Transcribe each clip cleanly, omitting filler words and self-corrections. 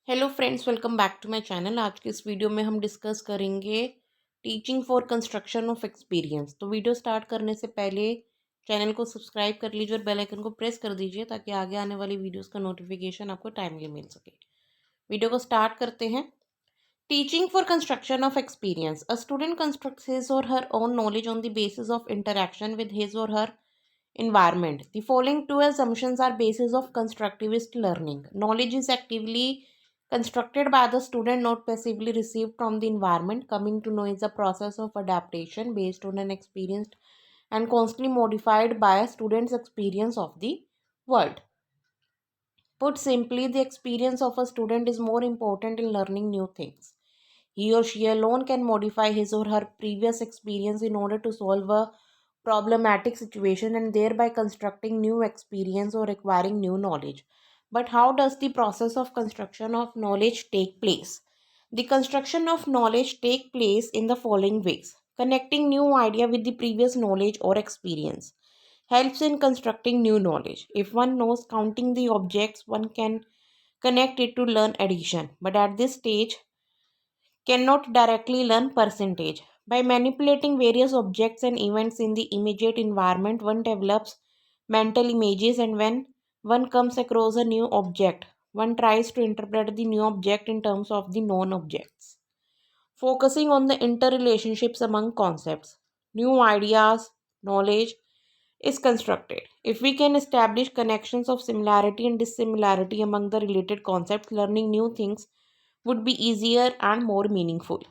Hello friends, welcome back to my channel. आज के इस वीडियो में हम डिस्कस करेंगे teaching for construction of experience. तो वीडियो स्टार्ट करने से पहले चैनल को सब्सक्राइब कर लीजिए और बेल आइकन को प्रेस कर दीजिए ताकि आगे आने वाली वीडियोस का नोटिफिकेशन आपको टाइमली मिल सके। वीडियो को स्टार्ट करते हैं। Teaching for construction of experience. A student constructs his or her own knowledge on the basis of interaction with his or her environment. The following two assumptions are basis of constructivist learning. Knowledge is actively constructed by the student, not passively received from the environment. Coming to know is a process of adaptation based on an experienced and constantly modified by a student's experience of the world. Put simply, the experience of a student is more important in learning new things. He or she alone can modify his or her previous experience in order to solve a problematic situation and thereby constructing new experience or acquiring new knowledge. But how does the process of construction of knowledge take place? The construction of knowledge take place in the following ways. Connecting new idea with the previous knowledge or experience helps in constructing new knowledge. If one knows counting the objects, one can connect it to learn addition. But at this stage, cannot directly learn percentage. By manipulating various objects and events in the immediate environment, one develops mental images, and when one comes across a new object, one tries to interpret the new object in terms of the known objects. Focusing on the interrelationships among concepts, new ideas, knowledge is constructed. If we can establish connections of similarity and dissimilarity among the related concepts, learning new things would be easier and more meaningful.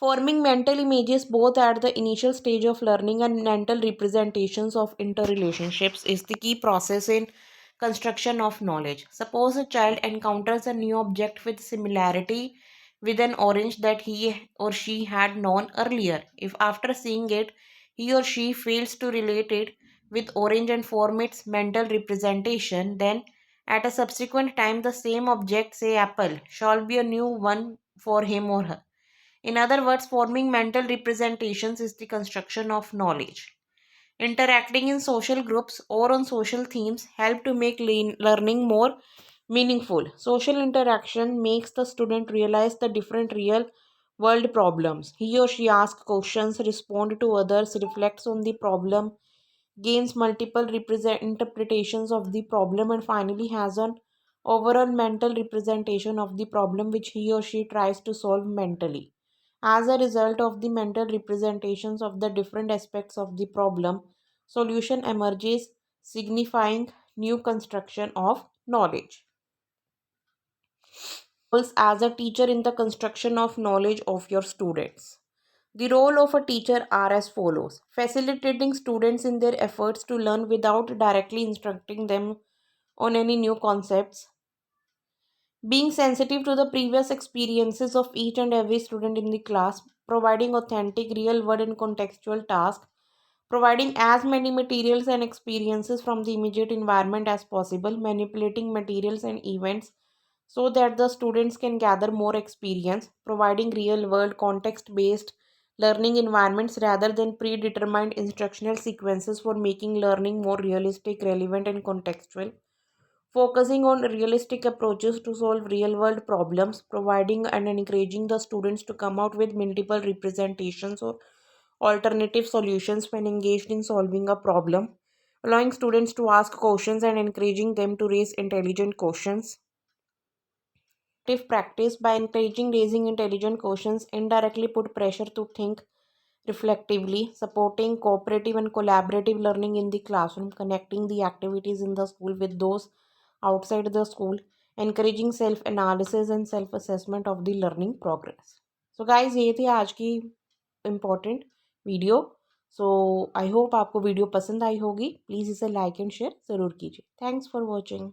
Forming mental images both at the initial stage of learning and mental representations of interrelationships is the key process in construction of knowledge. Suppose a child encounters a new object with similarity with an orange that he or she had known earlier. If after seeing it, he or she fails to relate it with orange and form its mental representation, then at a subsequent time the same object, say apple, shall be a new one for him or her. In other words, forming mental representations is the construction of knowledge. Interacting in social groups or on social themes help to make learning more meaningful. Social interaction makes the student realize the different real world problems. He or she asks questions, responds to others, reflects on the problem, gains multiple interpretations of the problem, and finally has an overall mental representation of the problem which he or she tries to solve mentally. As a result of the mental representations of the different aspects of the problem, solution emerges, signifying new construction of knowledge. Roles as a teacher in the construction of knowledge of your students. The role of a teacher are as follows: facilitating students in their efforts to learn without directly instructing them on any new concepts, being sensitive to the previous experiences of each and every student in the class, providing authentic, real world, and contextual tasks, providing as many materials and experiences from the immediate environment as possible, manipulating materials and events so that the students can gather more experience, providing real world context based learning environments rather than predetermined instructional sequences for making learning more realistic, relevant, and contextual, focusing on realistic approaches to solve real world problems, providing and encouraging the students to come out with multiple representations or alternative solutions when engaged in solving a problem, allowing students to ask questions and encouraging them to raise intelligent questions. Active practice by encouraging raising intelligent questions indirectly put pressure to think reflectively, supporting cooperative and collaborative learning in the classroom, connecting the activities in the school with those outside the school, encouraging self analysis and self assessment of the learning progress. So guys, ये थी आज की important video. So I hope आपको video पसंद आई होगी. Please इसे like and share ज़रूर कीजिए. Thanks for watching.